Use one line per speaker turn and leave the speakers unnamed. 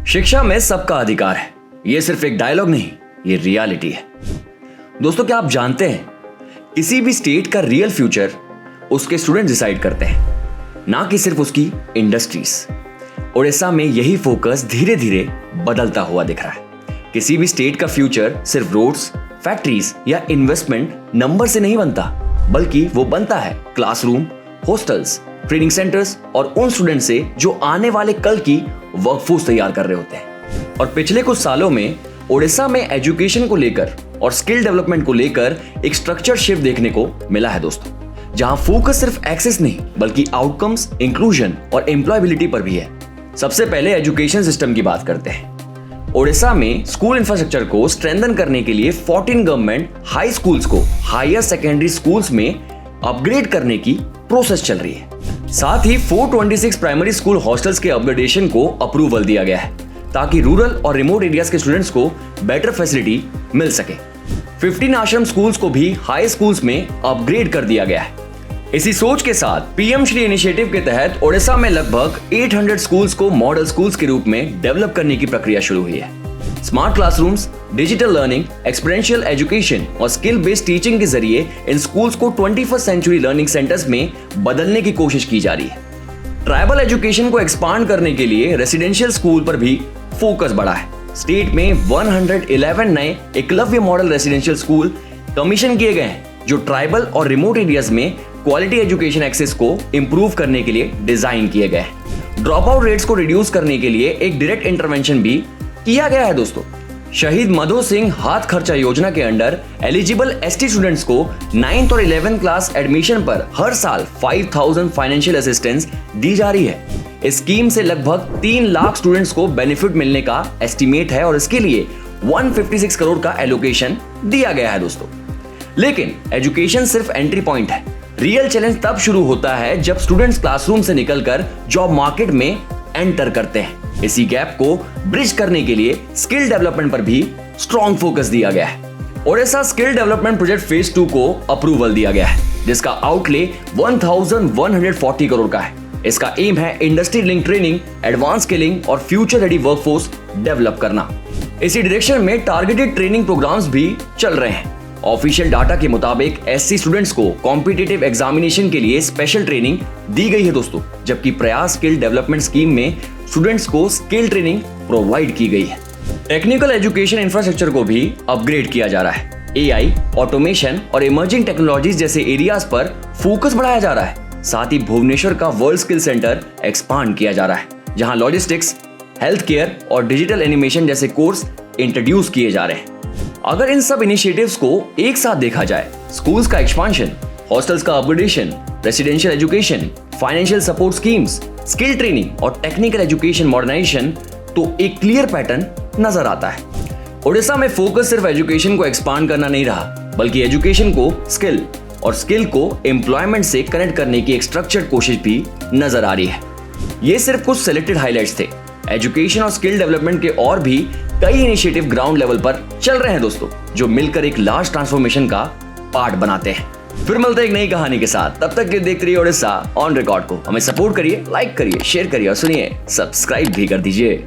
शिक्षा में सबका अधिकार है, ये सिर्फ एक डायलॉग नहीं, ये रियलिटी है। दोस्तों, क्या आप जानते हैं किसी भी स्टेट का रियल फ्यूचर उसके स्टूडेंट डिसाइड करते हैं, ना कि सिर्फ उसकी इंडस्ट्रीज। ओडिशा में यही फोकस धीरे धीरे बदलता हुआ दिख रहा है। किसी भी स्टेट का फ्यूचर सिर्फ रोड्स, फैक्ट्रीज या इन्वेस्टमेंट नंबर से नहीं बनता, बल्कि वो बनता है क्लासरूम, हॉस्टल्स, ट्रेनिंग सेंटर्स और उन स्टूडेंट से जो आने वाले कल की वर्कफोर्स तैयार कर रहे होते हैं। और पिछले कुछ सालों में ओडिशा में एजुकेशन को लेकर और स्किल डेवलपमेंट को लेकर एक स्ट्रक्चर शिफ्ट देखने को मिला है दोस्तों, जहां फोकस सिर्फ एक्सेस नहीं बल्कि आउटकम्स, इंक्लूजन और एम्प्लॉयबिलिटी पर भी है। सबसे पहले एजुकेशन सिस्टम की बात करते हैं। ओडिशा में स्कूल इंफ्रास्ट्रक्चर को स्ट्रेंथन करने के लिए 14 गवर्नमेंट हाई स्कूल्स को हायर सेकेंडरी स्कूल्स में अपग्रेड करने की प्रोसेस चल रही है। साथ ही 426 प्राइमरी स्कूल हॉस्टल्स के अपग्रेडेशन को अप्रूवल दिया गया है, ताकि रूरल और रिमोट एरियाज के स्टूडेंट्स को बेटर फैसिलिटी मिल सके। 15 आश्रम स्कूल्स को भी हाई स्कूल्स में अपग्रेड कर दिया गया है। इसी सोच के साथ पीएम श्री इनिशिएटिव के तहत ओडिशा में लगभग 800 स्कूल्स को मॉडल स्कूल्स के रूप में डेवलप करने की प्रक्रिया शुरू हुई है। Smart classrooms, digital learning, experiential education और स्किल बेस्ड टीचिंग के जरिए इन स्कूल्स को 21st सेंचुरी लर्निंग सेंटर्स में बदलने की कोशिश की जा रही है। ट्राइबल एजुकेशन को एक्सपांड करने के लिए रेसिडेंशियल स्कूल पर भी फोकस बढ़ा है। स्टेट में 111 नए Eklavya model residential school commission किए गए हैं, जो ट्राइबल और रिमोट एरियाज में क्वालिटी एजुकेशन एक्सेस को इंप्रूव करने के लिए डिजाइन किए गए हैं। ड्रॉप आउट रेट्स को रिड्यूस करने के लिए एक डायरेक्ट इंटरवेंशन भी किया गया है दोस्तों। शहीद मधु सिंह हाथ खर्चा योजना के अंडर एलिजिबल एसटी स्टूडेंट्स को 9th और 11th क्लास एडमिशन पर हर साल 5000 फाइनेंशियल असिस्टेंस दी जा रही है। इस स्कीम से लगभग 3 लाख स्टूडेंट्स को बेनिफिट मिलने का एस्टिमेट है और इसके लिए 156 करोड़ का एलोकेशन दिया गया है दोस्तों। लेकिन एजुकेशन सिर्फ एंट्री पॉइंट है। रियल चैलेंज तब शुरू होता है जब स्टूडेंट्स क्लासरूम से निकलकर जॉब मार्केट में एंटर करते हैं। इसी गैप को ब्रिज करने के लिए स्किल डेवलपमेंट पर भी स्ट्रॉन्ग फोकस दिया गया है। Odisha skill development project phase 2 को अप्रूवल दिया गया है, जिसका आउटले 1140 करोड़ का है। इसका एम है industry link training, advance skilling और फ्यूचर रेडी वर्कफोर्स डेवलप करना। इसी डायरेक्शन में टारगेटेड ट्रेनिंग प्रोग्राम्स भी चल रहे हैं। ऑफिशियल डाटा के मुताबिक एससी स्टूडेंट्स को कॉम्पिटिटिव एग्जामिनेशन के लिए स्पेशल ट्रेनिंग दी गई है दोस्तों, जबकि प्रयास स्किल डेवलपमेंट स्कीम में स्टूडेंट्स को स्किल ट्रेनिंग प्रोवाइड की गई है। टेक्निकल एजुकेशन इंफ्रास्ट्रक्चर को भी अपग्रेड किया जा रहा है। एआई, ऑटोमेशन और इमर्जिंग टेक्नोलॉजीज जैसे एरियाज पर फोकस बढ़ाया जा रहा है। साथ ही भुवनेश्वर का वर्ल्ड स्किल सेंटर एक्सपांड किया जा रहा है, जहां लॉजिस्टिक्स, हेल्थ केयर और डिजिटल एनिमेशन जैसे कोर्स इंट्रोड्यूस किए जा रहे हैं। अगर इन सब इनिशिएटिव्स को एक साथ देखा जाए, स्कूल्स का एक्सपांशन, हॉस्टल्स का upgradation, residential education, financial support schemes, skill training और टेक्निकल एजुकेशन मॉडर्नाइजेशन, तो एक क्लियर पैटर्न नजर आता है। ओडिशा में फोकस सिर्फ एजुकेशन को एक्सपांड करना नहीं रहा, बल्कि एजुकेशन को स्किल और स्किल को एम्प्लॉयमेंट से कनेक्ट करने की एक स्ट्रक्चर्ड कोशिश भी नजर आ रही है। ये सिर्फ कुछ सिलेक्टेड हाइलाइट्स थे। एजुकेशन और स्किल डेवलपमेंट के और भी कई इनिशिएटिव ग्राउंड लेवल पर चल रहे हैं दोस्तों, जो मिलकर एक लार्ज ट्रांसफॉर्मेशन का पार्ट बनाते हैं। फिर मिलते हैं एक नई कहानी के साथ। तब तक के देखते रहिए ओडिशा ऑन रिकॉर्ड को। हमें सपोर्ट करिए, लाइक करिए, शेयर करिए और सुनिए, सब्सक्राइब भी कर दीजिए।